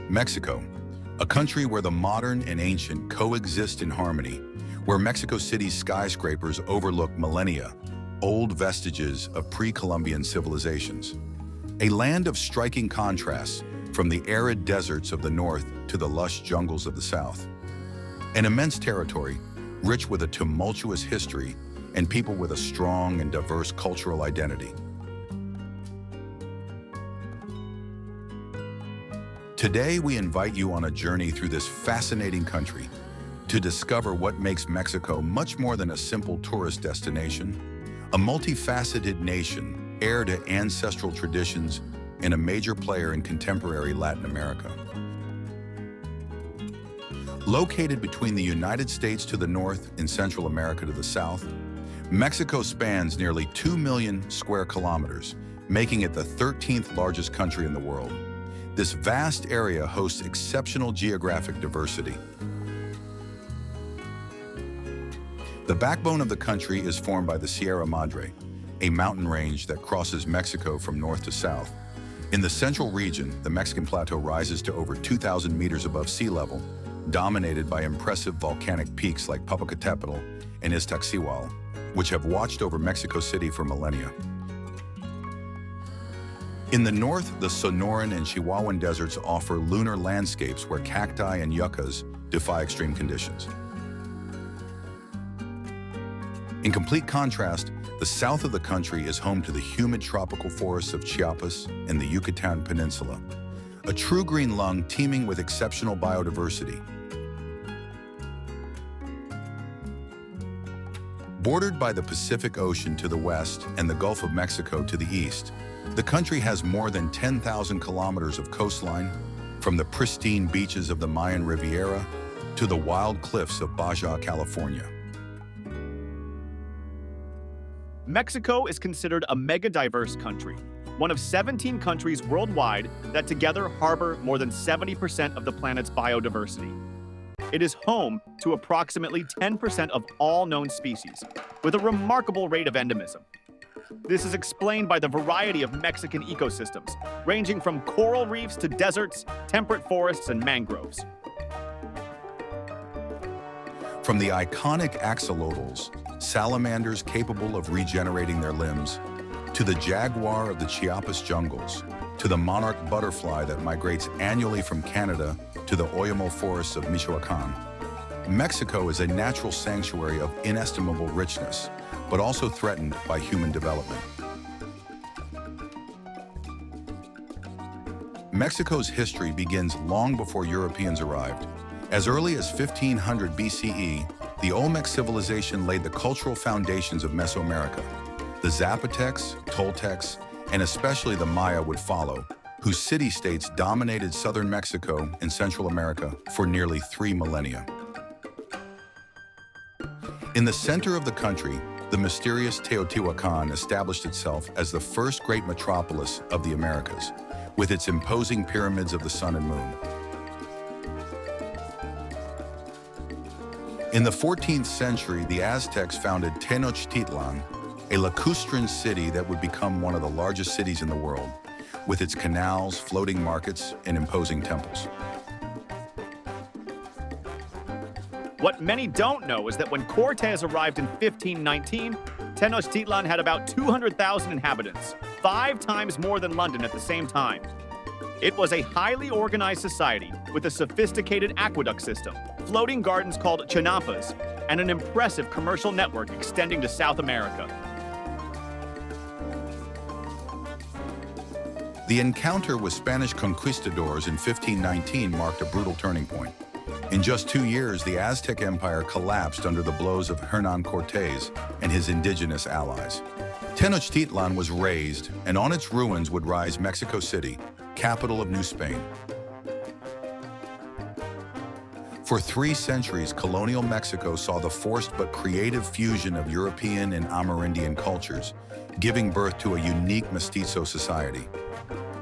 Mexico, a country where the modern and ancient coexist in harmony, where Mexico City's skyscrapers overlook millennia, old vestiges of pre-Columbian civilizations. A land of striking contrasts, from the arid deserts of the north to the lush jungles of the south. An immense territory, rich with a tumultuous history and people with a strong and diverse cultural identity. Today, we invite you on a journey through this fascinating country to discover what makes Mexico much more than a simple tourist destination, a multifaceted nation, heir to ancestral traditions, and a major player in contemporary Latin America. Located between the United States to the north and Central America to the south, Mexico spans nearly 2 million square kilometers, making it the 13th largest country in the world. This vast area hosts exceptional geographic diversity. The backbone of the country is formed by the Sierra Madre, a mountain range that crosses Mexico from north to south. In the central region, the Mexican plateau rises to over 2,000 meters above sea level, dominated by impressive volcanic peaks like Popocatépetl and Iztaccíhuatl, which have watched over Mexico City for millennia. In the north, the Sonoran and Chihuahuan deserts offer lunar landscapes where cacti and yuccas defy extreme conditions. In complete contrast, the south of the country is home to the humid tropical forests of Chiapas and the Yucatan Peninsula, a true green lung teeming with exceptional biodiversity. Bordered by the Pacific Ocean to the west and the Gulf of Mexico to the east, the country has more than 10,000 kilometers of coastline, from the pristine beaches of the Mayan Riviera to the wild cliffs of Baja California. Mexico is considered a mega-diverse country, one of 17 countries worldwide that together harbor more than 70% of the planet's biodiversity. It is home to approximately 10% of all known species, with a remarkable rate of endemism. This is explained by the variety of Mexican ecosystems, ranging from coral reefs to deserts, temperate forests, and mangroves. From the iconic axolotls, salamanders capable of regenerating their limbs, to the jaguar of the Chiapas jungles, to the monarch butterfly that migrates annually from Canada to the Oyamo forests of Michoacan, Mexico is a natural sanctuary of inestimable richness, but also threatened by human development. Mexico's history begins long before Europeans arrived. As early as 1500 BCE, the Olmec civilization laid the cultural foundations of Mesoamerica. The Zapotecs, Toltecs, and especially the Maya would follow, whose city-states dominated southern Mexico and Central America for nearly 3 millennia. In the center of the country, the mysterious Teotihuacan established itself as the first great metropolis of the Americas, with its imposing pyramids of the sun and moon. In the 14th century, the Aztecs founded Tenochtitlan, a lacustrine city that would become one of the largest cities in the world, with its canals, floating markets, and imposing temples. What many don't know is that when Cortes arrived in 1519, Tenochtitlan had about 200,000 inhabitants, 5 times more than London at the same time. It was a highly organized society with a sophisticated aqueduct system, floating gardens called Chiapas, and an impressive commercial network extending to South America. The encounter with Spanish conquistadors in 1519 marked a brutal turning point. In just 2 years, the Aztec Empire collapsed under the blows of Hernán Cortés and his indigenous allies. Tenochtitlan was razed, and on its ruins would rise Mexico City, capital of New Spain. For 3 centuries, colonial Mexico saw the forced but creative fusion of European and Amerindian cultures, giving birth to a unique mestizo society.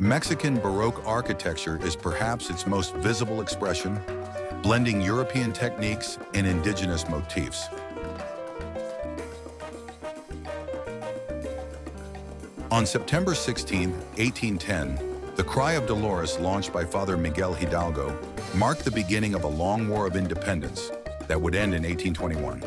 Mexican Baroque architecture is perhaps its most visible expression, blending European techniques and indigenous motifs. On September 16, 1810, the Cry of Dolores, launched by Father Miguel Hidalgo, marked the beginning of a long war of independence that would end in 1821.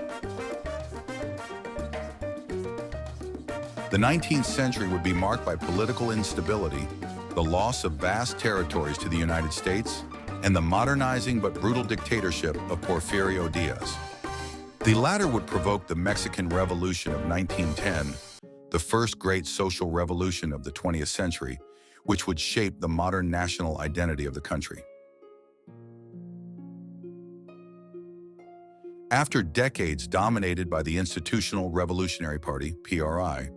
The 19th century would be marked by political instability, the loss of vast territories to the United States, and the modernizing but brutal dictatorship of Porfirio Diaz. The latter would provoke the Mexican Revolution of 1910, the first great social revolution of the 20th century, which would shape the modern national identity of the country. After decades dominated by the Institutional Revolutionary Party, PRI,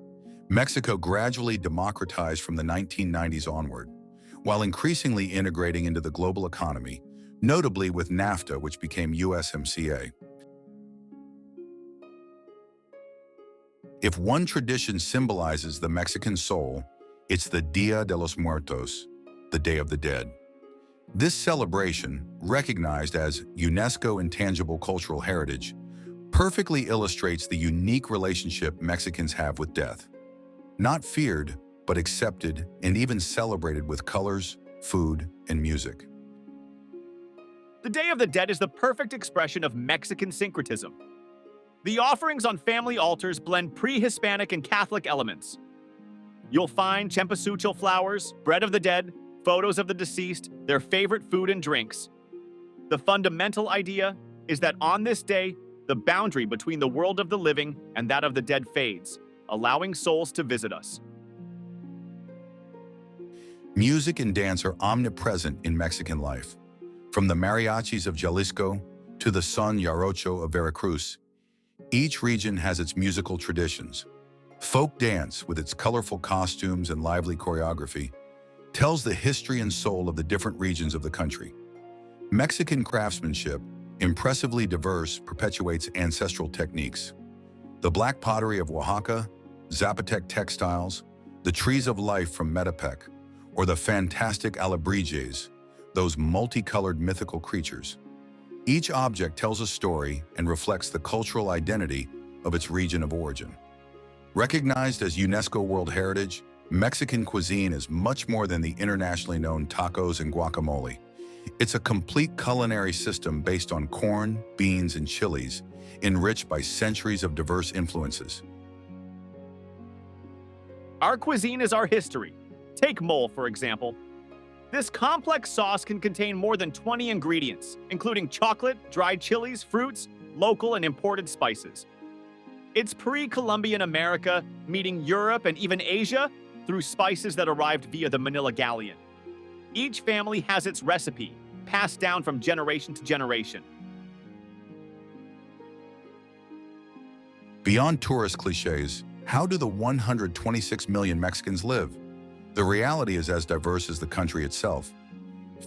Mexico gradually democratized from the 1990s onward, while increasingly integrating into the global economy, notably with NAFTA, which became USMCA. If one tradition symbolizes the Mexican soul, it's the Dia de los Muertos, the Day of the Dead. This celebration, recognized as UNESCO Intangible Cultural Heritage, perfectly illustrates the unique relationship Mexicans have with death. Not feared, but accepted and even celebrated with colors, food, and music. The Day of the Dead is the perfect expression of Mexican syncretism. The offerings on family altars blend pre-Hispanic and Catholic elements. You'll find cempasúchil flowers, bread of the dead, photos of the deceased, their favorite food and drinks. The fundamental idea is that on this day, the boundary between the world of the living and that of the dead fades, allowing souls to visit us. Music and dance are omnipresent in Mexican life. From the mariachis of Jalisco to the son jarocho of Veracruz, each region has its musical traditions. Folk dance, with its colorful costumes and lively choreography, tells the history and soul of the different regions of the country. Mexican craftsmanship, impressively diverse, perpetuates ancestral techniques. The black pottery of Oaxaca, Zapotec textiles, the trees of life from Metepec, or the fantastic alebrijes, those multicolored mythical creatures. Each object tells a story and reflects the cultural identity of its region of origin. Recognized as UNESCO World Heritage, Mexican cuisine is much more than the internationally known tacos and guacamole. It's a complete culinary system based on corn, beans, and chilies, enriched by centuries of diverse influences. Our cuisine is our history. Take mole, for example. This complex sauce can contain more than 20 ingredients, including chocolate, dried chilies, fruits, local and imported spices. It's pre-Columbian America meeting Europe and even Asia through spices that arrived via the Manila galleon. Each family has its recipe, passed down from generation to generation. Beyond tourist cliches, how do the 126 million Mexicans live? The reality is as diverse as the country itself.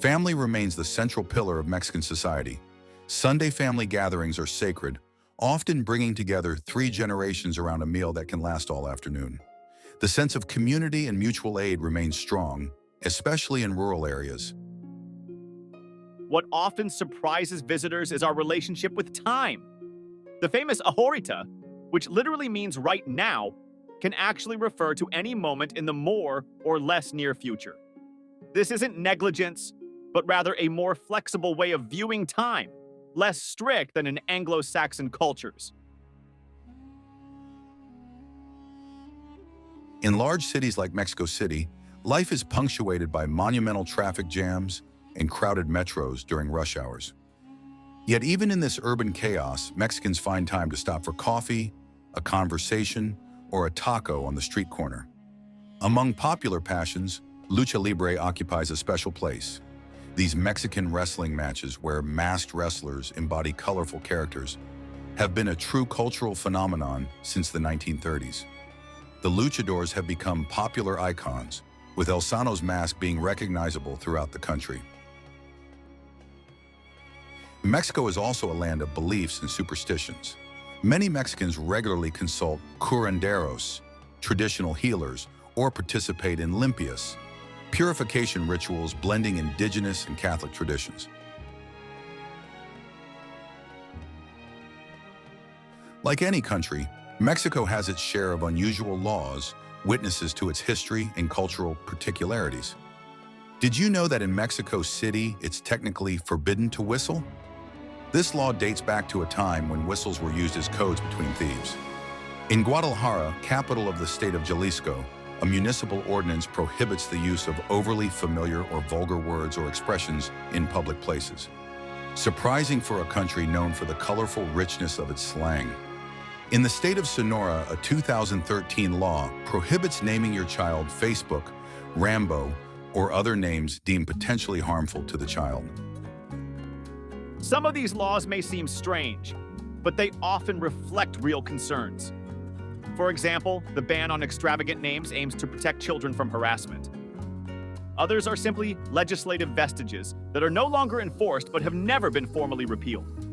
Family remains the central pillar of Mexican society. Sunday family gatherings are sacred, often bringing together 3 generations around a meal that can last all afternoon. The sense of community and mutual aid remains strong, especially in rural areas. What often surprises visitors is our relationship with time. The famous ahorita, which literally means right now, can actually refer to any moment in the more or less near future. This isn't negligence, but rather a more flexible way of viewing time, less strict than in Anglo-Saxon cultures. In large cities like Mexico City, life is punctuated by monumental traffic jams and crowded metros during rush hours. Yet even in this urban chaos, Mexicans find time to stop for coffee, a conversation, or a taco on the street corner. Among popular passions, Lucha Libre occupies a special place. These Mexican wrestling matches, where masked wrestlers embody colorful characters, have been a true cultural phenomenon since the 1930s. The luchadors have become popular icons, with El Sano's mask being recognizable throughout the country. Mexico is also a land of beliefs and superstitions. Many Mexicans regularly consult curanderos, traditional healers, or participate in limpias, purification rituals blending indigenous and Catholic traditions. Like any country, Mexico has its share of unusual laws, witnesses to its history and cultural particularities. Did you know that in Mexico City, it's technically forbidden to whistle? This law dates back to a time when whistles were used as codes between thieves. In Guadalajara, capital of the state of Jalisco, a municipal ordinance prohibits the use of overly familiar or vulgar words or expressions in public places. Surprising for a country known for the colorful richness of its slang. In the state of Sonora, a 2013 law prohibits naming your child Facebook, Rambo, or other names deemed potentially harmful to the child. Some of these laws may seem strange, but they often reflect real concerns. For example, the ban on extravagant names aims to protect children from harassment. Others are simply legislative vestiges that are no longer enforced but have never been formally repealed.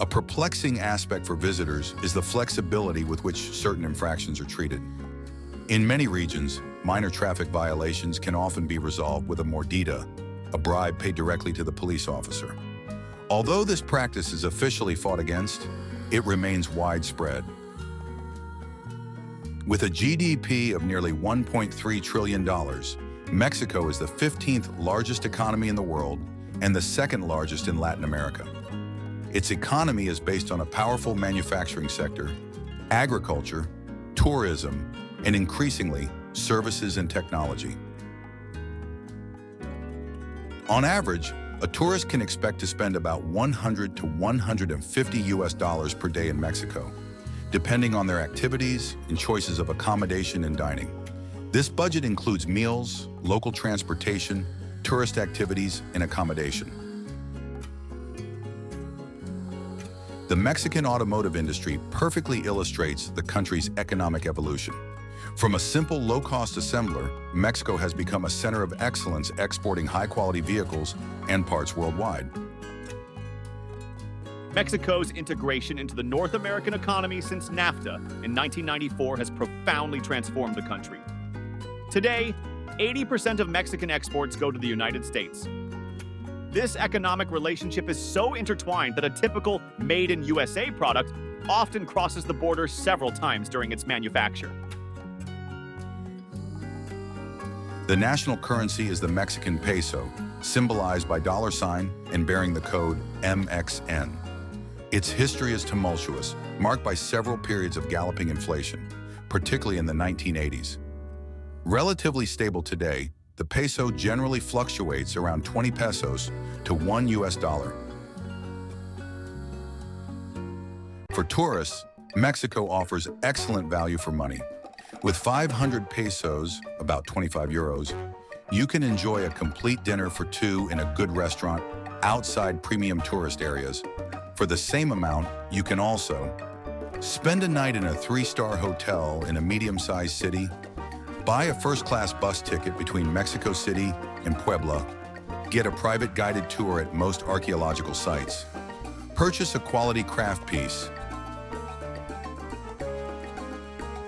A perplexing aspect for visitors is the flexibility with which certain infractions are treated. In many regions, minor traffic violations can often be resolved with a mordida, a bribe paid directly to the police officer. Although this practice is officially fought against, it remains widespread. With a GDP of nearly $1.3 trillion, Mexico is the 15th largest economy in the world and the second largest in Latin America. Its economy is based on a powerful manufacturing sector, agriculture, tourism, and increasingly, services and technology. On average, a tourist can expect to spend about $100 to $150 per day in Mexico, depending on their activities and choices of accommodation and dining. This budget includes meals, local transportation, tourist activities, and accommodation. The Mexican automotive industry perfectly illustrates the country's economic evolution. From a simple low-cost assembler, Mexico has become a center of excellence exporting high-quality vehicles and parts worldwide. Mexico's integration into the North American economy since NAFTA in 1994 has profoundly transformed the country. Today, 80% of Mexican exports go to the United States. This economic relationship is so intertwined that a typical made-in-USA product often crosses the border several times during its manufacture. The national currency is the Mexican peso, symbolized by $sign and bearing the code MXN. Its history is tumultuous, marked by several periods of galloping inflation, particularly in the 1980s. Relatively stable today, the peso generally fluctuates around 20 pesos to $1. For tourists, Mexico offers excellent value for money. With 500 pesos, about 25 euros, you can enjoy a complete dinner for two in a good restaurant outside premium tourist areas. For the same amount, you can also spend a night in a 3-star hotel in a medium-sized city, buy a first-class bus ticket between Mexico City and Puebla, get a private guided tour at most archaeological sites, purchase a quality craft piece.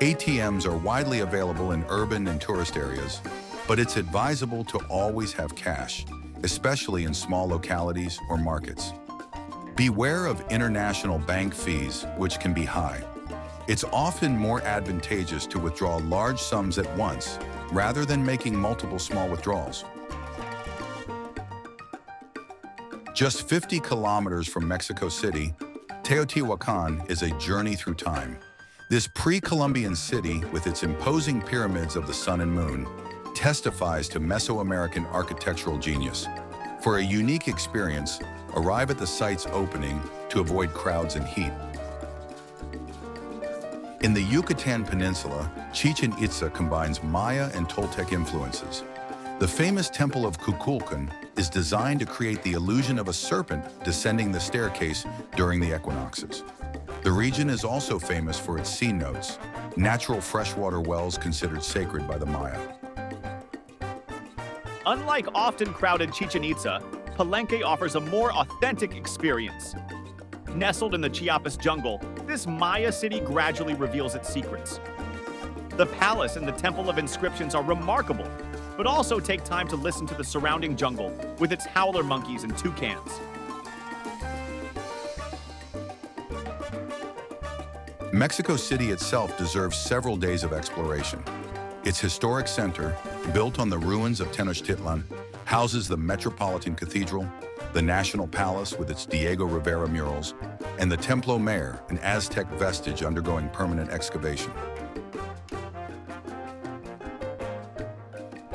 ATMs are widely available in urban and tourist areas, but it's advisable to always have cash, especially in small localities or markets. Beware of international bank fees, which can be high. It's often more advantageous to withdraw large sums at once rather than making multiple small withdrawals. Just 50 kilometers from Mexico City, Teotihuacan is a journey through time. This pre-Columbian city, with its imposing pyramids of the sun and moon, testifies to Mesoamerican architectural genius. For a unique experience, arrive at the site's opening to avoid crowds and heat. In the Yucatan Peninsula, Chichen Itza combines Maya and Toltec influences. The famous Temple of Kukulkan is designed to create the illusion of a serpent descending the staircase during the equinoxes. The region is also famous for its sea notes, natural freshwater wells considered sacred by the Maya. Unlike often crowded Chichen Itza, Palenque offers a more authentic experience. Nestled in the Chiapas jungle, this Maya city gradually reveals its secrets. The palace and the Temple of Inscriptions are remarkable, but also take time to listen to the surrounding jungle with its howler monkeys and toucans. Mexico City itself deserves several days of exploration. Its historic center, built on the ruins of Tenochtitlan, houses the Metropolitan Cathedral, the National Palace with its Diego Rivera murals, and the Templo Mayor, an Aztec vestige undergoing permanent excavation.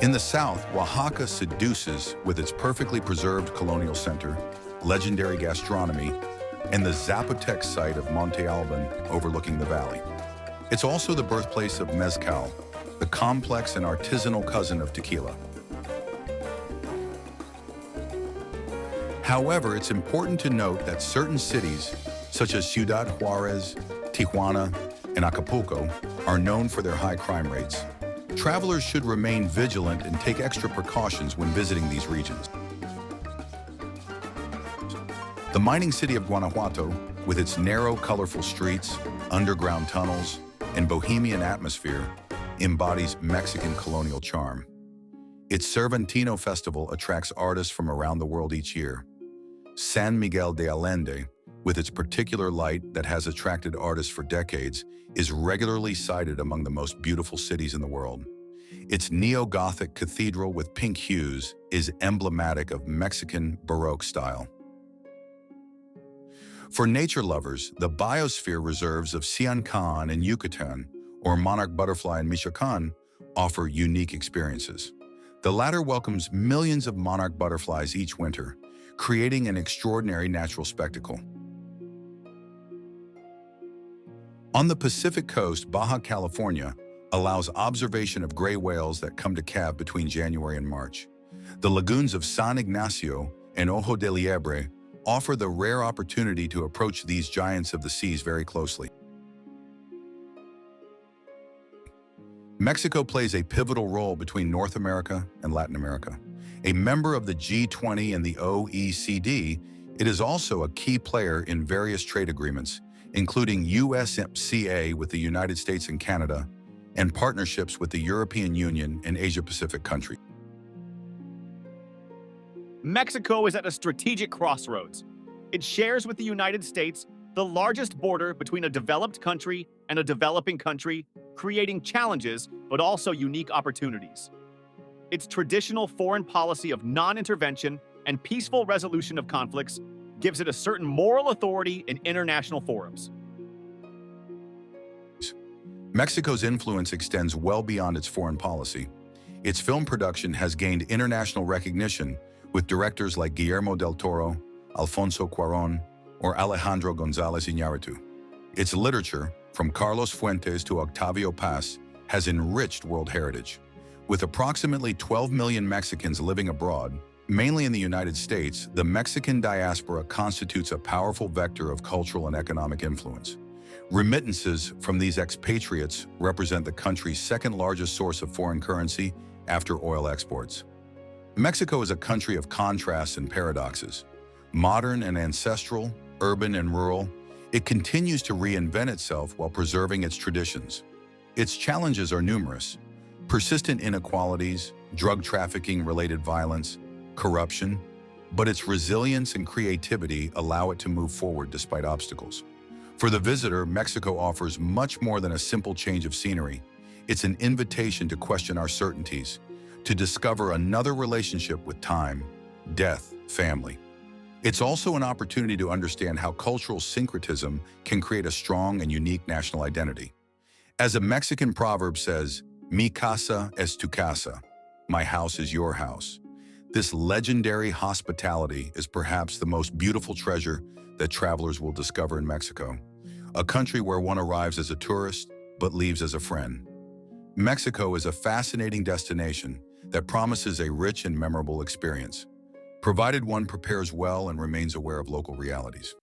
In the south, Oaxaca seduces with its perfectly preserved colonial center, legendary gastronomy, and the Zapotec site of Monte Alban overlooking the valley. It's also the birthplace of mezcal, the complex and artisanal cousin of tequila. However, it's important to note that certain cities, such as Ciudad Juarez, Tijuana, and Acapulco, are known for their high crime rates. Travelers should remain vigilant and take extra precautions when visiting these regions. The mining city of Guanajuato, with its narrow, colorful streets, underground tunnels, and bohemian atmosphere, embodies Mexican colonial charm. Its Cervantino Festival attracts artists from around the world each year. San Miguel de Allende, with its particular light that has attracted artists for decades, is regularly cited among the most beautiful cities in the world. Its neo-Gothic cathedral with pink hues is emblematic of Mexican Baroque style. For nature lovers, the biosphere reserves of Siancán in Yucatan or monarch butterfly in Michoacán offer unique experiences. The latter welcomes millions of monarch butterflies each winter, creating an extraordinary natural spectacle. On the Pacific coast, Baja California allows observation of gray whales that come to calve between January and March. The lagoons of San Ignacio and Ojo de Libre offer the rare opportunity to approach these giants of the seas very closely. Mexico plays a pivotal role between North America and Latin America. A member of the G20 and the OECD, it is also a key player in various trade agreements, including USMCA with the United States and Canada, and partnerships with the European Union and Asia-Pacific countries. Mexico is at a strategic crossroads. It shares with the United States the largest border between a developed country and a developing country, creating challenges but also unique opportunities. Its traditional foreign policy of non-intervention and peaceful resolution of conflicts gives it a certain moral authority in international forums. Mexico's influence extends well beyond its foreign policy. Its film production has gained international recognition with directors like Guillermo del Toro, Alfonso Cuarón, or Alejandro González Iñárritu. Its literature, from Carlos Fuentes to Octavio Paz, has enriched world heritage. With approximately 12 million Mexicans living abroad, mainly in the United States, the Mexican diaspora constitutes a powerful vector of cultural and economic influence. Remittances from these expatriates represent the country's second-largest source of foreign currency after oil exports. Mexico is a country of contrasts and paradoxes. Modern and ancestral, urban and rural, it continues to reinvent itself while preserving its traditions. Its challenges are numerous: persistent inequalities, drug trafficking-related violence, corruption, but its resilience and creativity allow it to move forward despite obstacles. For the visitor, Mexico offers much more than a simple change of scenery. It's an invitation to question our certainties, to discover another relationship with time, death, family. It's also an opportunity to understand how cultural syncretism can create a strong and unique national identity. As a Mexican proverb says, "Mi casa es tu casa," my house is your house. This legendary hospitality is perhaps the most beautiful treasure that travelers will discover in Mexico, a country where one arrives as a tourist but leaves as a friend. Mexico is a fascinating destination that promises a rich and memorable experience, provided one prepares well and remains aware of local realities.